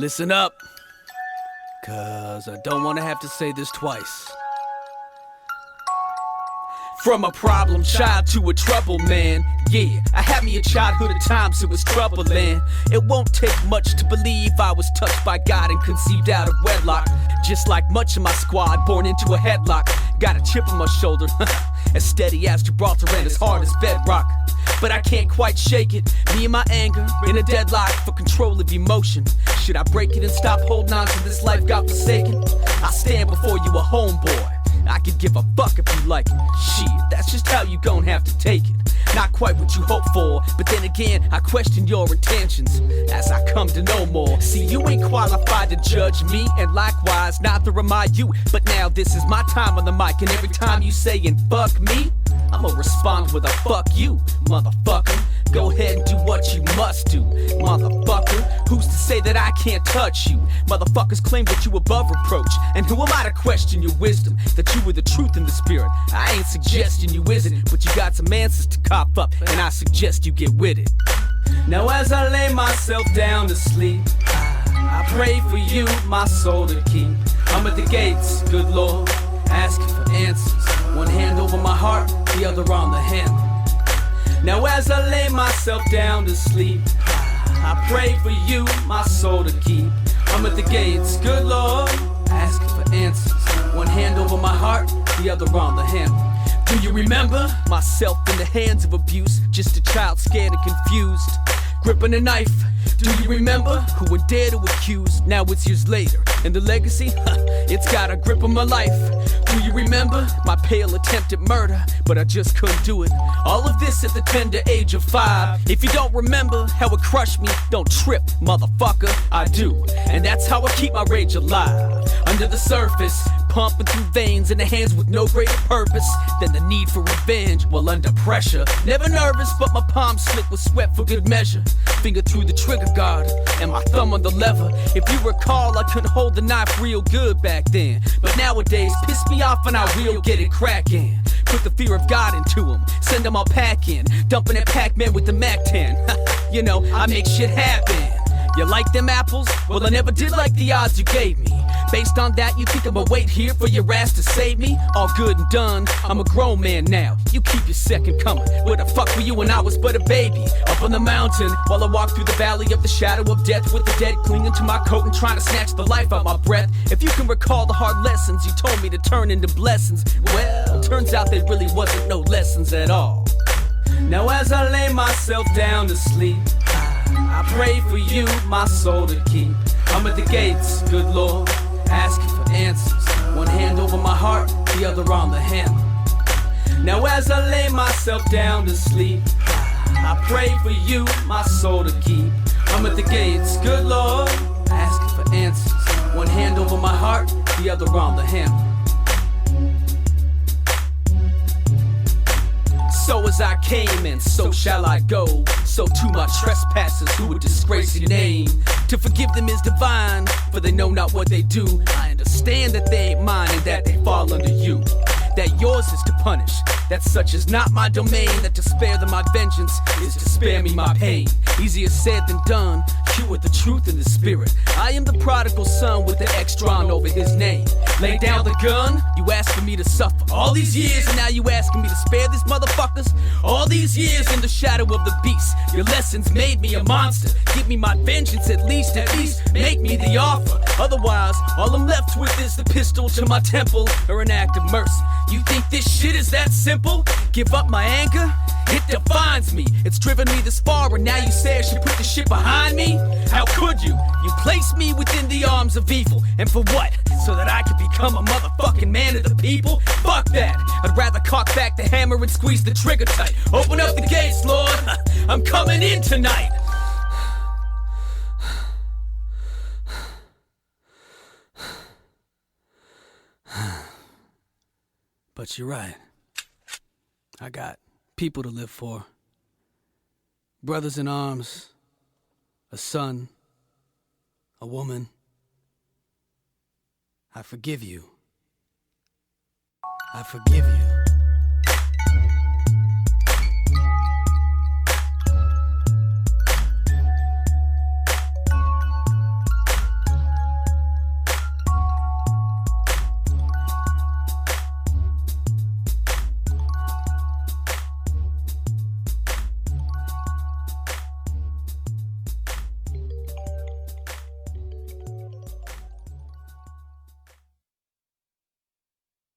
Listen up, cause I don't wanna have to say this twice. From a problem child to a trouble man. Yeah, I had me a childhood at times it was troubling. It won't take much to believe I was touched by God and conceived out of wedlock. Just like much of my squad, born into a headlock. Got a chip on my shoulder, as steady as Gibraltar and as hard as bedrock. But I can't quite shake it, me and my anger in a deadlock for control of emotion. Should I break it and stop holding on to this life God forsaken? I stand before you a homeboy, I could give a fuck if you like it. Shit, that's just how you gon' have to take it. Not quite what you hope for, but then again, I question your intentions as I come to know more. See, you ain't qualified to judge me, and likewise, neither am I you. But now this is my time on the mic, and every time you sayin' fuck me, I'ma respond with a fuck you, motherfucker. Go ahead and do what you must do, motherfucker. Who's to say that I can't touch you? Motherfuckers claim that you above reproach, and who am I to question your wisdom? That you were the truth in the spirit. I ain't suggesting you isn't, but you got some answers to cop up, and I suggest you get with it. Now as I lay myself down to sleep, I pray for you, my soul to keep. I'm at the gates, good Lord, asking for answers. One hand over my heart, the other on the handle. Now as I lay myself down to sleep, I pray for you, my soul to keep. I'm at the gates, good Lord, asking for answers. One hand over my heart, the other on the handle. Do you remember myself in the hands of abuse? Just a child scared and confused, gripping a knife. Do you remember who would dare to accuse? Now it's years later, and the legacy, it's got a grip on my life. Do you remember my pale attempt at murder? But I just couldn't do it. All of this at the tender age of 5. If you don't remember how it crushed me, don't trip, motherfucker, I do. And that's how I keep my rage alive. Under the surface, pumping through veins in the hands with no greater purpose than the need for revenge while under pressure. Never nervous, but my palms slick with sweat for good measure. Finger through the trigger guard and my thumb on the lever. If you recall, I couldn't hold the knife real good back then, but nowadays, piss me off and I will get it cracking. Put the fear of God into them, send them all packing, dumping at Pac-Man with the Mac-10. You know, I make shit happen. You like them apples? Well, I never did like the odds you gave me. Based on that, you think I'ma wait here for your ass to save me? All good and done, I'm a grown man now. You keep your second coming. Where the fuck were you when I was but a baby? Up on the mountain, while I walk through the valley of the shadow of death, with the dead clinging to my coat and trying to snatch the life out my breath. If you can recall the hard lessons you told me to turn into blessings, well, turns out there really wasn't no lessons at all. Now as I lay myself down to sleep, I pray for you, my soul to keep. I'm at the gates, good Lord, asking for answers. One hand over my heart, the other on the handle. Now as I lay myself down to sleep, I pray for you, my soul to keep. I'm at the gates, good Lord, asking for answers. One hand over my heart, the other on the handle. So as I came and so shall I go. So to my trespassers who would disgrace your name, to forgive them is divine, for they know not what they do. I understand that they ain't mine and that they fall under you. That yours is to punish, that such is not my domain. That to spare them my vengeance is to spare me my pain. Easier said than done, you are the truth and the spirit. I am the prodigal son with the extra on over his name. Lay down the gun, you asking me to suffer all these years, and now you asking me to spare these motherfuckers. All these years in the shadow of the beast, your lessons made me a monster. Give me my vengeance at least make me the offer. Otherwise, all I'm left with is the pistol to my temple, or an act of mercy. You think this shit is that simple? Give up my anger? It defines me. It's driven me this far, and now you say I should put the shit behind me? How could you? You place me within the arms of evil. And for what? So that I could become a motherfucking man of the people? Fuck that. I'd rather cock back the hammer and squeeze the trigger tight. Open up the gates, Lord. I'm coming in tonight. But you're right. I got people to live for. Brothers in arms, a son, a woman. I forgive you. I forgive you.